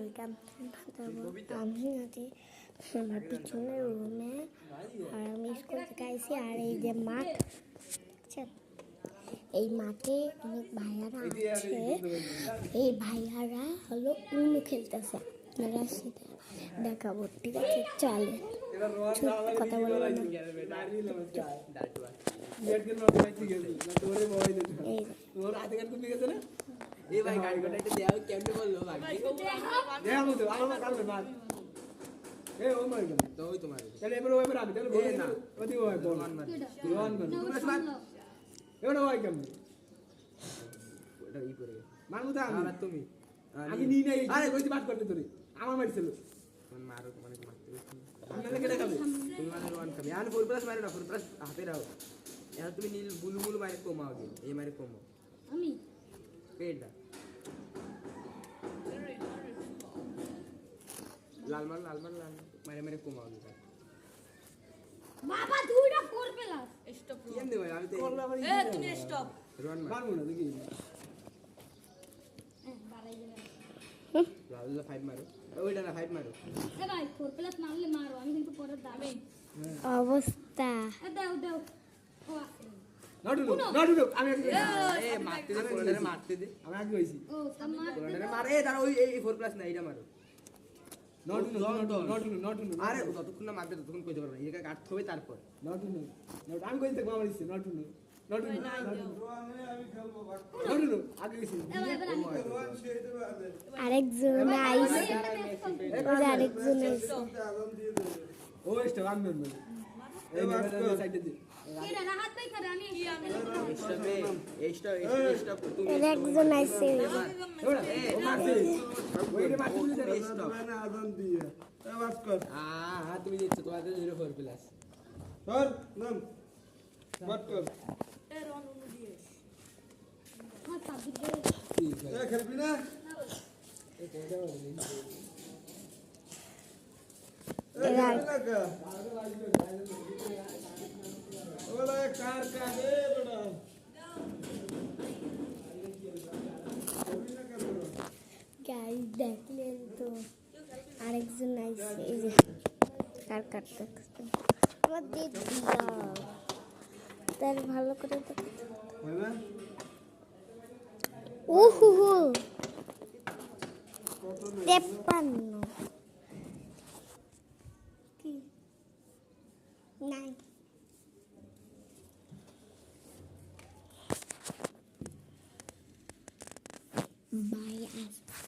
Welcome. আমি আছি আমার পিছনের রুমে, আর আমি স্কুল থেকে আইসি। আর এই যে মাঠ, এই মাঠে অনেক ভাইয়ারা আছে। এই ভাইয়ারা হলো উনু খেলতেছে। আপনারা সেটা দেখাবো, ঠিক আছে? চলে কথা বলবো না। এই ভাই গাড়িটা একটা দেয়া কেমনে বললো ভাই দেয়া মতো আমার কাছে মার এ ও মার গেল তো ওই তোমার তাহলে এবার ওইবার আমি তাহলে বলে না ওদি ওই বল মান মার রোহান বল তুমি মার এবার ওই কেমনে ওটা ই করে মারমু তো আমি আর তুমি আমি নি নাই আরে কইতে বাত করতে তোরে আমার মারছিল কোন মারো মানে মারতে আমি নালে কেটে খাবে তুমি মানে রোহান খাবে আর 4 প্লাস মারো না 4 প্লাস হাতে রাও এখন তুমি নীল বুলু বুলু মারে কমাও গে এই মারে কমাও আমি পেটটা লাল লাল মারে মারে কমাও দিতা বাবা দুইটা ফোর প্লাস স্টপ কেন দে ভাই আমি তো এ তুমি স্টপ রন মারমু না দেখি বাড়াই দিলাম লাল 5 মারো ওইটা না 5 মারো এ ভাই ফোর প্লাস মারলে মারো, আমি কিন্তু পরে দাবে অবস্থা। এ দাও দাও ও আছে নটু আমি এ মারতে দে কোলডারে মারতে দে আমি আগে হইছি ও সামার কোলডারে মারে দাঁড়া ওই এই 4 প্লাস না এইটা মারো নটু আরে যতক্ষণ না মারবে ততক্ষণ কইতে পারবে না, একা কাটতে হবে তারপর নটু আমি কইতে থাকবো আমার ইচ্ছে নটু আমি খেলবো আগে গেছি আরেকজন আইছে, আরেকজন আইছে। ও স্টপ আমি মেন এই মেন সাইডে দে এরা না হাত পাই করে আমি স্টপ তুমি আরেকজন আইছে। ওরা ও মারছে ওইটা মারতে দে স্টপ না আদন দিয়ে বাস কর তুমি দিচ্ছ তোমাদের 04 প্লাস ধর নাম বাট কর এ রন উনু দিয়ে হাত পাবি দে এ খেলবি না ওলা কার রে বড়া গাইস দেখলেন তো, আরেকজন আইছে। এই যে কার কাটতে আমার দিয়ে দিলাম, তার ভালো করে দেখো। হবে ওহো 53